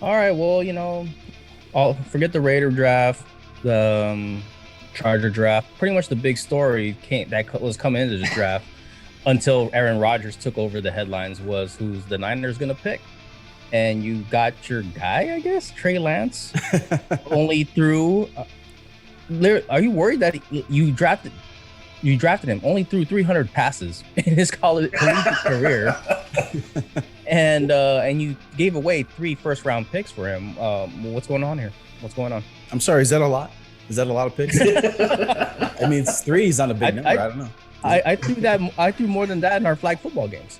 All right, well, I'll forget the Raider draft, the Charger draft. Pretty much the big story was coming into the draft until Aaron Rodgers took over the headlines was who's the Niners going to pick. And you got your guy, I guess, Trey Lance, only threw. Are you worried that you drafted him only threw 300 passes in his collegiate career, and you gave away 3 first-round picks for him? What's going on here? What's going on? I'm sorry, is that a lot? Is that a lot of picks? I mean, it's 3 is not a big number. I don't know. I threw more than that in our flag football games.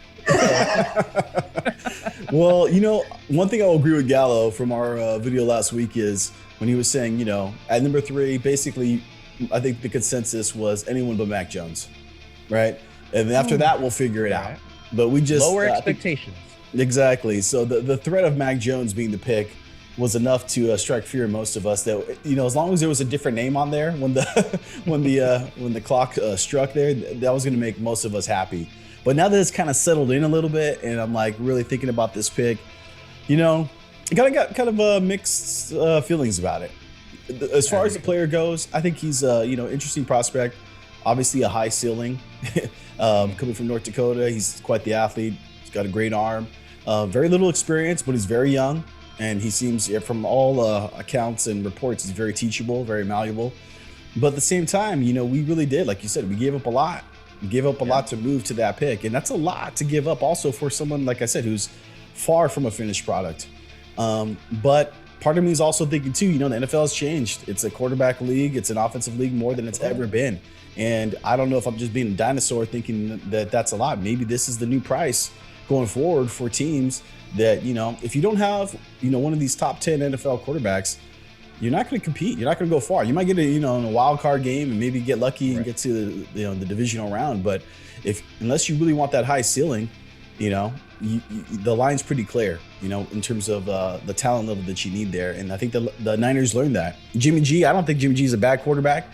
Well, one thing I will agree with Gallo from our video last week is when he was saying, at number 3, basically, I think the consensus was anyone but Mac Jones, right? And after that, we'll figure it out. But we just lower expectations. Exactly. So the threat of Mac Jones being the pick was enough to strike fear in most of us. That as long as there was a different name on there when the when the clock struck there, that was going to make most of us happy. But now that it's kind of settled in a little bit, and I'm like really thinking about this pick, I got kind of mixed feelings about it. As far as the player goes, I think he's interesting prospect. Obviously a high ceiling. Coming from North Dakota, he's quite the athlete. He's got a great arm. Very little experience, but he's very young. And he seems, from all accounts and reports, he's very teachable, very malleable. But at the same time, we really did, like you said, we gave up a lot. We gave up a lot to move to that pick. And that's a lot to give up also for someone, like I said, who's far from a finished product. But part of me is also thinking too, the NFL has changed. It's a quarterback league. It's an offensive league more than it's ever been. And I don't know if I'm just being a dinosaur thinking that that's a lot. Maybe this is the new price going forward for teams that, if you don't have, one of these top 10 NFL quarterbacks, you're not going to compete. You're not going to go far. You might get in a wild card game and maybe get lucky and get to the divisional round. But unless you really want that high ceiling, the line's pretty clear, in terms of the talent level that you need there. And I think the Niners learned that. Jimmy G, I don't think Jimmy G is a bad quarterback,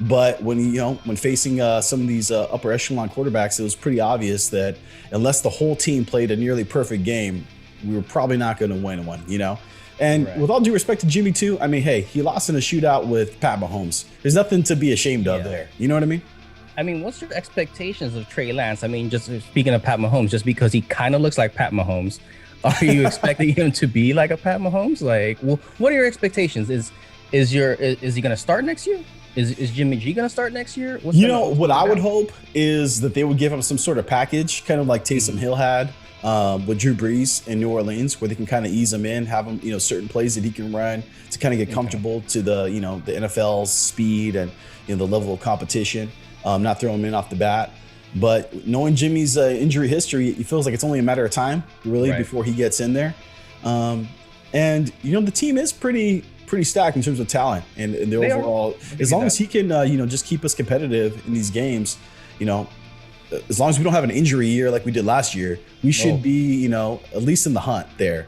but when facing some of these upper echelon quarterbacks, it was pretty obvious that unless the whole team played a nearly perfect game, we were probably not going to win one, And with all due respect to Jimmy too, I mean, hey, he lost in a shootout with Pat Mahomes. There's nothing to be ashamed of there. You know what I mean? I mean, what's your expectations of Trey Lance? I mean, just speaking of Pat Mahomes, just because he kind of looks like Pat Mahomes, are you expecting him to be like a Pat Mahomes? Like, well, what are your expectations? Is he going to start next year? Is Jimmy G going to start next year? What I would hope is that they would give him some sort of package, kind of like Taysom Hill had with Drew Brees in New Orleans, where they can kind of ease him in, have him, certain plays that he can run to kind of get comfortable to the NFL's speed and the level of competition. Not throwing him in off the bat, but knowing Jimmy's injury history, it feels like it's only a matter of time, really, before he gets in there. And the team is pretty stacked in terms of talent and the overall. As long as he can, just keep us competitive in these games, as long as we don't have an injury year like we did last year, we should be, at least in the hunt there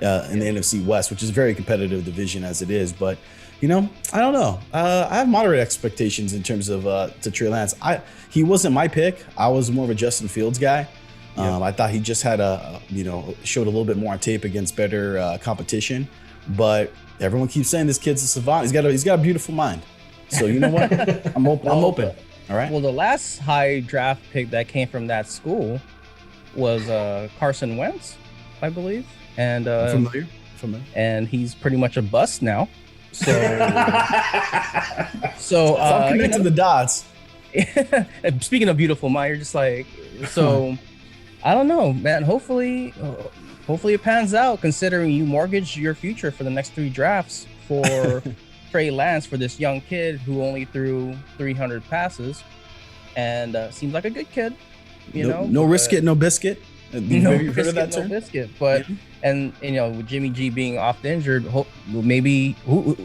in the NFC West, which is a very competitive division as it is. But I don't know. I have moderate expectations in terms of to Trey Lance. He wasn't my pick. I was more of a Justin Fields guy. I thought he just had showed a little bit more on tape against better competition. But everyone keeps saying this kid's a savant. He's got a beautiful mind. So you know what? I'm open. All right. Well, the last high draft pick that came from that school was Carson Wentz, I believe, and familiar. And he's pretty much a bust now. So I'm connecting the dots. Speaking of beautiful mind, you're just like, so I don't know, man. Hopefully it pans out, considering you mortgage your future for the next 3 drafts for Trey Lance, for this young kid who only threw 300 passes and seems like a good kid. No risk it, no biscuit. You've heard of that term? No biscuit, but and with Jimmy G being off injured, maybe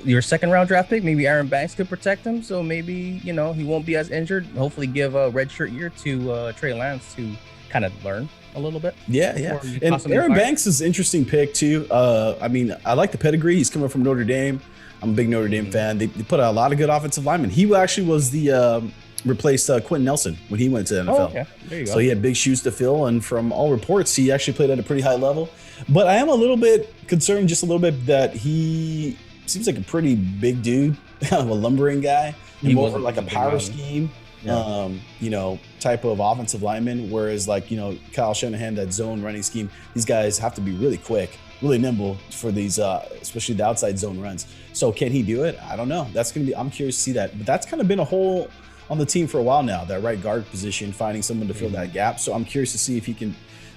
your second round draft pick, maybe Aaron Banks could protect him, so maybe he won't be as injured. Hopefully, give a redshirt year to Trey Lance to kind of learn a little bit. Yeah. And Aaron Banks is an interesting pick too. I mean, I like the pedigree. He's coming from Notre Dame. I'm a big Notre Dame fan. They put out a lot of good offensive linemen. He actually was the replaced Quentin Nelson when he went to the NFL. Oh, okay. There you go. So he had big shoes to fill, and from all reports, he actually played at a pretty high level. But I am a little bit concerned, just a little bit, that he seems like a pretty big dude, kind of a lumbering guy. He more for like a power scheme, type of offensive lineman. Whereas like, Kyle Shanahan, that zone running scheme, these guys have to be really quick, really nimble for these, especially the outside zone runs. So can he do it? I don't know. I'm curious to see that. But that's kind of been a hole on the team for a while now, that right guard position, finding someone to fill that gap. So I'm curious to see if he can,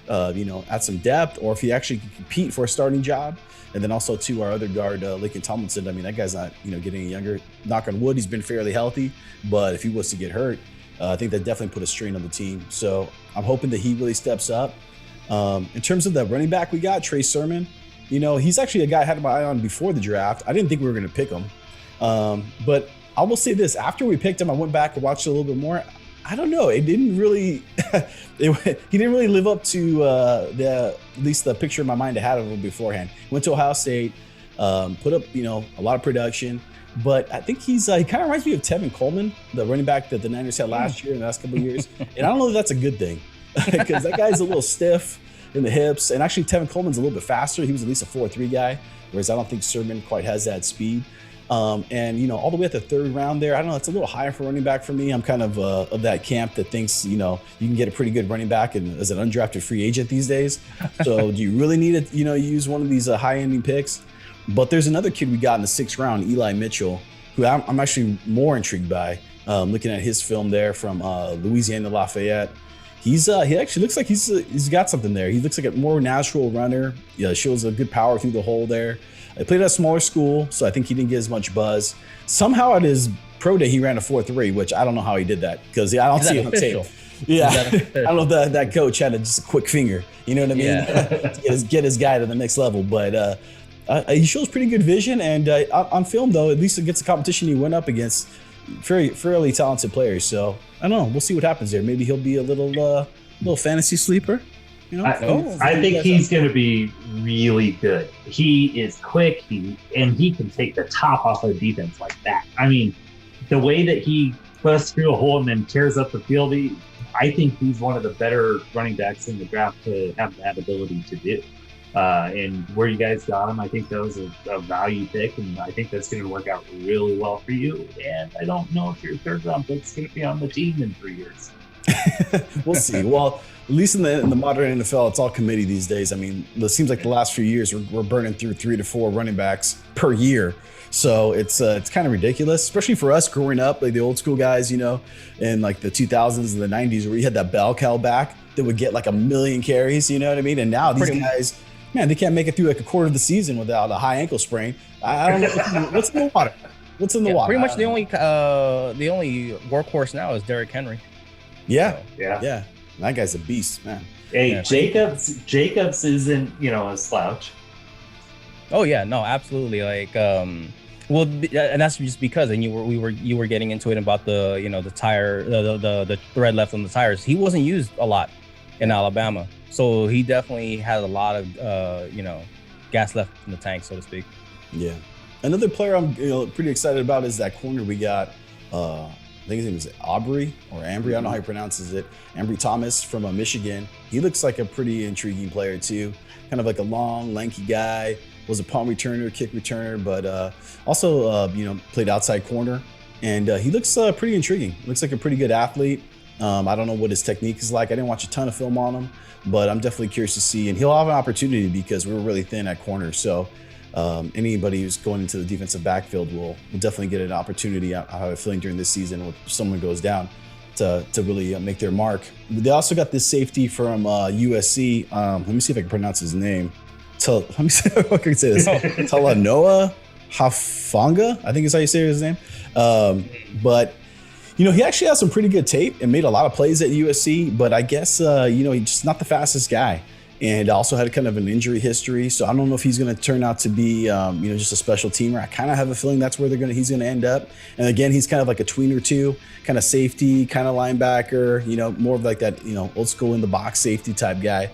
add some depth, or if he actually can compete for a starting job. And then also to our other guard, Laken Tomlinson. I mean, that guy's not, getting any younger. Knock on wood, he's been fairly healthy. But if he was to get hurt, I think that definitely put a strain on the team. So I'm hoping that he really steps up. In terms of the running back we got, Trey Sermon, he's actually a guy I had my eye on before the draft. I didn't think we were going to pick him. But I will say this, after we picked him, I went back and watched it a little bit more. I don't know. It didn't really, he didn't really live up to at least the picture in my mind I had of him beforehand. Went to Ohio State, put up, a lot of production. But I think he kind of reminds me of Tevin Coleman, the running back that the Niners had last year and the last couple of years. And I don't know if that's a good thing, because that guy's a little stiff in the hips. And actually, Tevin Coleman's a little bit faster. He was at least a 4.3 guy, whereas I don't think Sermon quite has that speed. And all the way at the third round there, I don't know, it's a little higher for running back for me. I'm kind of that camp that thinks, you can get a pretty good running back as an undrafted free agent these days. So do you really need to, use one of these high-ending picks? But there's another kid we got in the 6th round, Eli Mitchell, who I'm actually more intrigued by, looking at his film there from Louisiana Lafayette. He actually looks like he's got something there. He looks like a more natural runner. Shows a good power through the hole there. I played at a smaller school, so I think he didn't get as much buzz. Somehow at his pro day, he ran a 4.3, which I don't know how he did that, because I don't see it on tape. Yeah, I don't know if that coach had just a quick finger. You know what I mean? Yeah. to get his guy to the next level. But he shows pretty good vision, and on film, though, at least against the competition he went up against, fairly talented players. So I don't know. We'll see what happens there. Maybe he'll be a little fantasy sleeper. I think he's going to be really good. He is quick, and he can take the top off of the defense like that. I mean, the way that he busts through a hole and then tears up the field, I think he's one of the better running backs in the draft to have that ability to do. And where you guys got him, I think that was a value pick, and I think that's going to work out really well for you. And I don't know if your third round pick's going to be on the team in 3 years. We'll see. Well, at least in the modern NFL, it's all committee these days. I mean, it seems like the last few years we're burning through 3 to 4 running backs per year. So it's kind of ridiculous, especially for us growing up, like the old school guys, in like the 2000s and the 90s, where you had that bell cow back that would get like 1 million carries, you know what I mean? And now these guys, man, they can't make it through like a quarter of the season without a high ankle sprain. I don't know what's in the water. What's in the water? Pretty much the only workhorse now is Derrick Henry. Yeah. That guy's a beast, man. Hey, yeah. Jacobs isn't, a slouch. Oh yeah, no, absolutely. Like, and that's just because, and you were getting into it about the, the tire, the thread left on the tires. He wasn't used a lot in Alabama, so he definitely had a lot of, gas left in the tank, so to speak. Yeah. Another player I'm, pretty excited about is that corner we got. I think his name is Ambry. I don't know how he pronounces it. Ambry Thomas from Michigan. He looks like a pretty intriguing player too. Kind of like a long, lanky guy. Was a punt returner, kick returner, but also played outside corner. And he looks pretty intriguing. Looks like a pretty good athlete. I don't know what his technique is like. I didn't watch a ton of film on him, but I'm definitely curious to see. And he'll have an opportunity because we're really thin at corner. So anybody who's going into the defensive backfield will definitely get an opportunity. I have a feeling during this season, if someone goes down, to really make their mark. They also got this safety from USC. Let me see if I can pronounce his name. Let me see if I can say this. Talanoa Hafanga, I think is how you say his name. But he actually has some pretty good tape and made a lot of plays at USC. But I guess he's just not the fastest guy. And also had kind of an injury history. So I don't know if he's going to turn out to be, just a special teamer. I kind of have a feeling that's where he's going to end up. And again, he's kind of like a tweener too, kind of safety, kind of linebacker, more of like that, old school in the box safety type guy.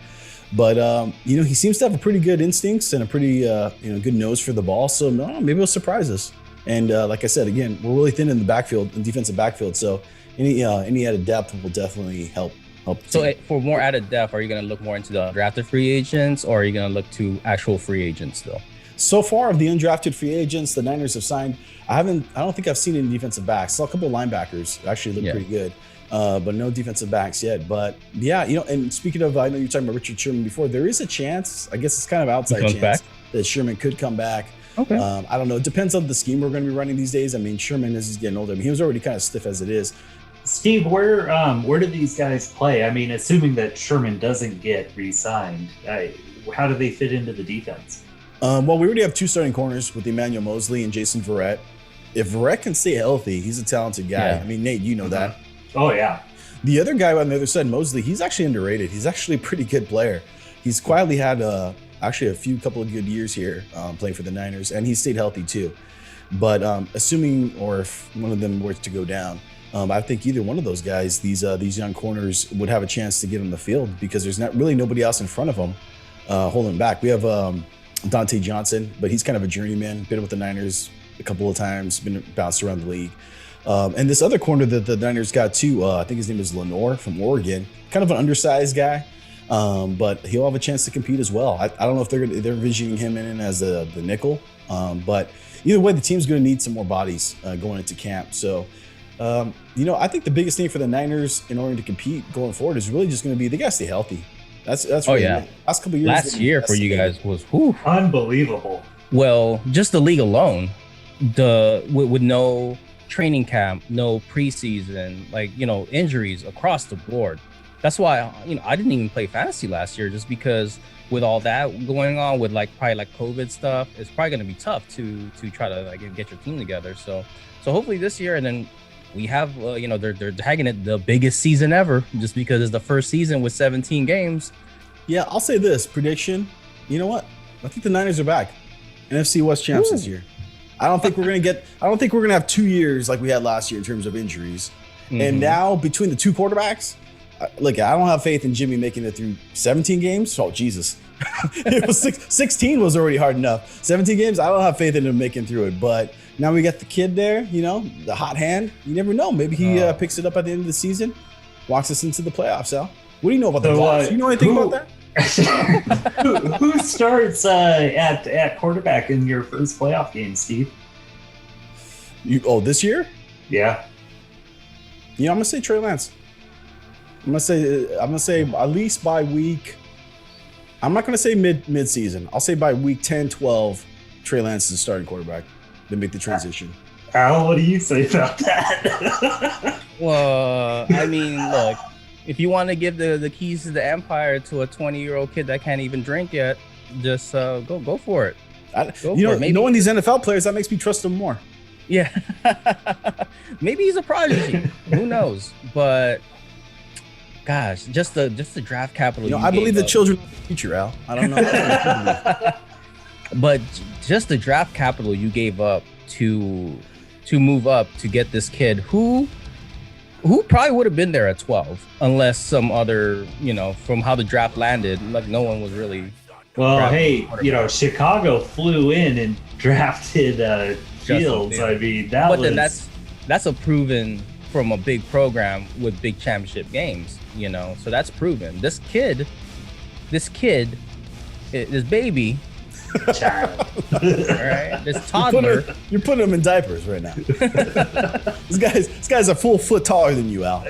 But, he seems to have a pretty good instincts and a pretty, good nose for the ball. So maybe he'll surprise us. And like I said, again, we're really thin in the backfield, in defensive backfield. So any added depth will definitely help. So for more added depth, are you going to look more into the undrafted free agents, or are you going to look to actual free agents though? So far of the undrafted free agents, the Niners have signed. I don't think I've seen any defensive backs. Saw a couple of linebackers actually look pretty good, but no defensive backs yet. But yeah, and speaking of, I know you're talking about Richard Sherman before. There is a chance. I guess it's kind of outside chance that Sherman could come back. Okay. I don't know. It depends on the scheme we're going to be running these days. I mean, Sherman, as he's getting older, he was already kind of stiff as it is. Steve, where do these guys play? I mean, assuming that Sherman doesn't get re-signed, how do they fit into the defense? Well, we already have 2 starting corners with Emmanuel Mosley and Jason Verrett. If Verrett can stay healthy, he's a talented guy. Yeah. I mean, Nate, you know that. Oh, yeah. The other guy on the other side, Mosley, he's actually underrated. He's actually a pretty good player. He's quietly had actually a couple of good years here playing for the Niners, and he stayed healthy too. But assuming, or if one of them were to go down, I think either one of those guys, these young corners, would have a chance to get on the field because there's not really nobody else in front of them holding back. We have Dante Johnson, but he's kind of a journeyman, been with the Niners a couple of times, been bounced around the league. And this other corner that the Niners got too, I think his name is Lenore from Oregon, kind of an undersized guy, but he'll have a chance to compete as well. I don't know if they're envisioning him in as the nickel, but either way, the team's going to need some more bodies going into camp. So, I think the biggest thing for the Niners in order to compete going forward is really just going to be they got to stay healthy. That's really last couple of years. Last year for you guys was unbelievable. Well, just the league alone, with no training camp, no preseason, injuries across the board. That's why I didn't even play fantasy last year, just because with all that going on with probably COVID stuff, it's probably going to be tough to try to get your team together. So hopefully this year, and then we have they're tagging it the biggest season ever, just because it's the first season with 17 games. Yeah, I'll say this prediction. You know what? I think the Niners are back, NFC West champs this year. I don't think we're gonna have 2 years like we had last year in terms of injuries. Mm-hmm. And now between the 2 quarterbacks, look, I don't have faith in Jimmy making it through 17 games. Oh Jesus, it was 16 was already hard enough. 17 games, I don't have faith in him making through it. But now we got the kid there, the hot hand. You never know. Maybe he picks it up at the end of the season, walks us into the playoffs. Al, what do you know about the Bucs? You know anything about that? who starts at quarterback in your first playoff game, Steve? This year? Yeah. I'm gonna say Trey Lance. I'm gonna say at least by week. I'm not gonna say mid season. I'll say by week 10, 12, Trey Lance is the starting quarterback. Then make the transition. Al, what do you say about that? Well, I mean, look, if you want to give the keys to the empire to a 20-year-old kid that can't even drink yet, just go for it. Knowing these NFL players, that makes me trust them more. Yeah. Maybe he's a prodigy. Who knows? But gosh, just the draft capital. I believe the children of the future, Al. I don't know. But just the draft capital you gave up to move up to get this kid who probably would have been there at 12, unless some other, from how the draft landed, no one was really. Well, hey, Chicago flew in and drafted Fields. I mean, then that's a proven from a big program with big championship games, so that's proven. This kid, this baby. Child. All right, this toddler. You're putting him in diapers right now. This guy's a full foot taller than you, Al.